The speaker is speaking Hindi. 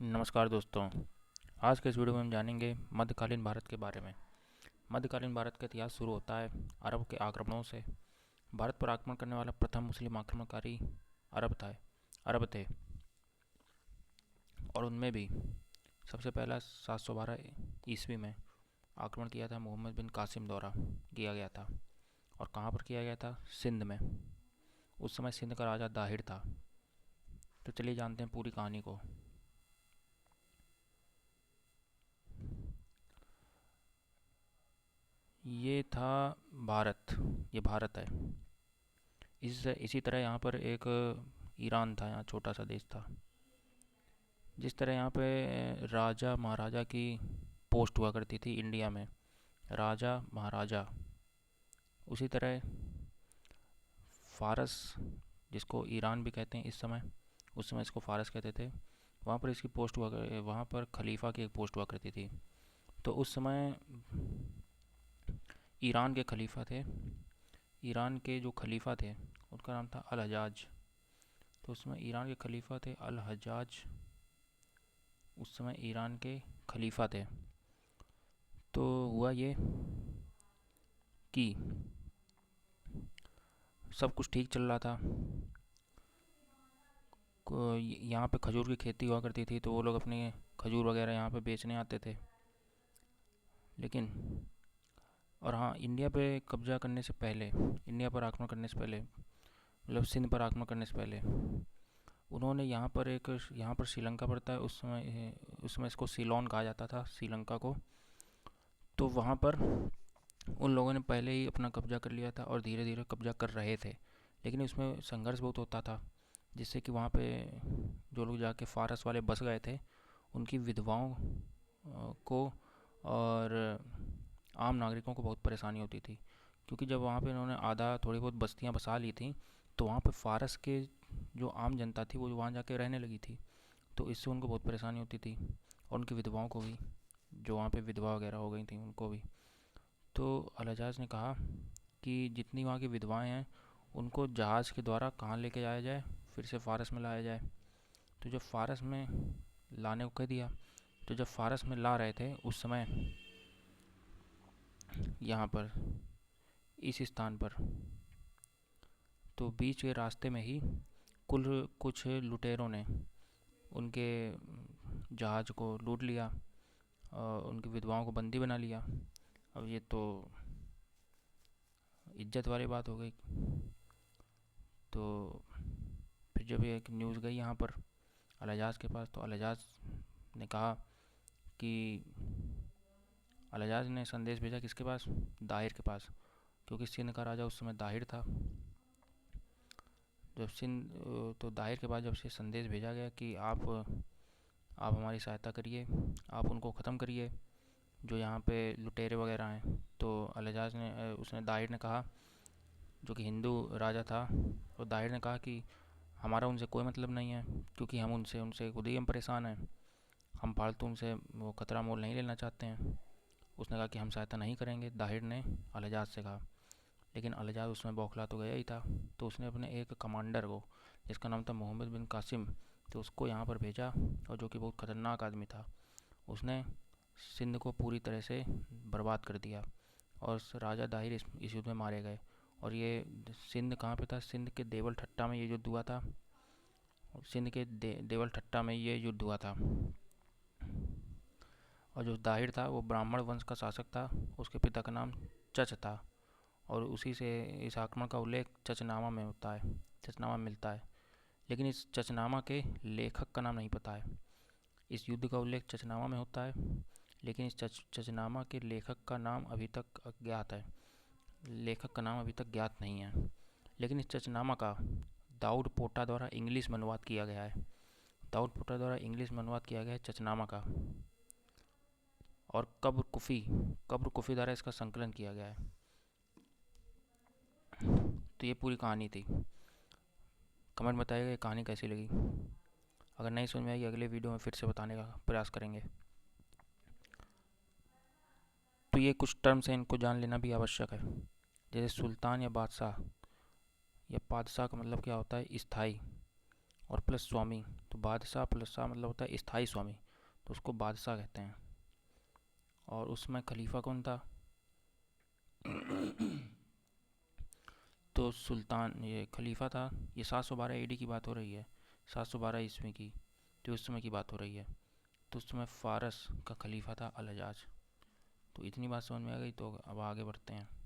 नमस्कार दोस्तों। आज के इस वीडियो में हम जानेंगे मध्यकालीन भारत के बारे में। मध्यकालीन भारत का इतिहास शुरू होता है अरब के आक्रमणों से। भारत पर आक्रमण करने वाला प्रथम मुस्लिम आक्रमणकारी अरब थे और उनमें भी सबसे पहला 712 ईस्वी में आक्रमण किया था मोहम्मद बिन कासिम द्वारा किया गया था। और कहाँ पर किया गया था? सिंध में। उस समय सिंध का राजा दाहिर था। तो चलिए जानते हैं पूरी कहानी को। ये था भारत। ये भारत है। इसी तरह यहाँ पर एक ईरान था, यहाँ छोटा सा देश था। जिस तरह यहाँ पे राजा महाराजा की पोस्ट हुआ करती थी इंडिया में, राजा महाराजा, उसी तरह फारस, जिसको ईरान भी कहते हैं इस समय, उस समय इसको फारस कहते थे, वहाँ पर इसकी पोस्ट वहाँ पर खलीफा की एक पोस्ट हुआ करती थी। तो उस समय ईरान के खलीफा थे। ईरान के जो खलीफा थे उनका नाम था अल हजाज। तो उस समय ईरान के खलीफा थे अल हजाज। उस समय ईरान के खलीफा थे। तो हुआ ये कि सब कुछ ठीक चल रहा था। यहाँ पे खजूर की खेती हुआ करती थी, तो वो लोग अपने खजूर वगैरह यहाँ पे बेचने आते थे। लेकिन और हाँ, इंडिया पे कब्जा करने से पहले, इंडिया पर आक्रमण करने से पहले, मतलब सिंध पर आक्रमण करने से पहले, उन्होंने यहाँ पर श्रीलंका पड़ता है उस समय इसको सीलोन कहा जाता था, श्रीलंका को। तो वहाँ पर उन लोगों ने पहले ही अपना कब्जा कर लिया था और धीरे धीरे कब्जा कर रहे थे। लेकिन उसमें संघर्ष बहुत होता था, जिससे कि वहाँ पे जो लोग जाके फारस वाले बस गए थे, उनकी विधवाओं को और आम नागरिकों को बहुत परेशानी होती थी। क्योंकि जब वहाँ पे इन्होंने आधा थोड़ी बहुत बस्तियाँ बसा ली थी, तो वहाँ पे फारस के जो आम जनता थी वो वहाँ जाके रहने लगी थी। तो इससे उनको बहुत परेशानी होती थी, और उनकी विधवाओं को भी, जो वहाँ पे विधवा वगैरह हो गई थी उनको भी। तो अलहजाज ने कहा कि जितनी वहाँ की विधवाएं हैं उनको जहाज़ के द्वारा कहाँ लेके जाया जाए, फिर से फ़ारस में लाया जाए। तो जब फ़ारस में लाने को कह दिया, तो जब फ़ारस में ला रहे थे उस समय यहाँ पर, इस स्थान पर, तो बीच के रास्ते में ही कुल कुछ लुटेरों ने उनके जहाज़ को लूट लिया और उनकी विधवाओं को बंदी बना लिया। अब ये तो इज्जत वाली बात हो गई। तो फिर जब ये एक न्यूज़ गई यहाँ पर अलहजाज के पास, तो अलहजाज ने कहा कि अलहजाज ने संदेश भेजा किसके पास? दाहिर के पास। क्योंकि सिंध का राजा उस समय दाहिर था। जब सिंध तो दाहिर के पास जब से संदेश भेजा गया कि आप हमारी सहायता करिए, आप उनको ख़त्म करिए जो यहाँ पे लुटेरे वगैरह हैं। तो अलहजाज ने उसने दाहिर ने कहा, जो कि हिंदू राजा था, और दाहिर ने कहा कि हमारा उनसे कोई मतलब नहीं है, क्योंकि हम उनसे उनसे खुद ही हम परेशान हैं। हम फालतू उनसे वो खतरा मोल नहीं लेना चाहते हैं। उसने कहा कि हम सहायता नहीं करेंगे, दाहिर ने अलहजाज से कहा। लेकिन अलहजाज उसमें बौखला तो गया ही था। तो उसने अपने एक कमांडर को, जिसका नाम था मोहम्मद बिन कासिम, तो उसको यहाँ पर भेजा, और जो कि बहुत ख़तरनाक आदमी था। उसने सिंध को पूरी तरह से बर्बाद कर दिया और राजा दाहिर इस युद्ध में मारे गए। और ये सिंध कहाँ पे था? सिंध के देवल ठट्टा में ये युद्ध हुआ था। सिंध के देवल ठट्टा में ये युद्ध हुआ था। और जो दाहिर था वो ब्राह्मण वंश का शासक था। उसके पिता का नाम चच था, और उसी से इस आक्रमण का उल्लेख चचनामा में होता है, चचनामा में मिलता है। लेकिन इस चचनामा के लेखक का नाम नहीं पता है। इस युद्ध का उल्लेख चचनामा में होता है, लेकिन इस चचनामा के लेखक का नाम अभी तक अज्ञात है। लेखक का नाम अभी तक ज्ञात नहीं है। लेकिन इस चचनामा का दाऊद पोटा द्वारा इंग्लिश में अनुवाद किया गया है। दाऊद पोटा द्वारा इंग्लिश में अनुवाद किया गया है चचनामा का। और कब्र कुफ़ी द्वारा इसका संकलन किया गया है। तो ये पूरी कहानी थी। कमेंट बताइएगा ये कहानी कैसी लगी। अगर नहीं समझ में आएगी, अगले वीडियो में फिर से बताने का प्रयास करेंगे। तो ये कुछ टर्म्स हैं, इनको जान लेना भी आवश्यक है। जैसे सुल्तान या बादशाह, या बादशाह का मतलब क्या होता है? स्थाई। और प्लस स्वामी। तो बादशाह प्लस शाह मतलब होता है स्थाई स्वामी, तो उसको बादशाह कहते हैं। और उसमें खलीफा कौन था? तो सुल्तान, ये खलीफा था। ये 712 AD की बात हो रही है, 712 ईस्वी की, तो उस समय की बात हो रही है। तो उस समय फारस का खलीफा था अल हजाज। तो इतनी बात समझ में आ गई, तो अब आगे बढ़ते हैं।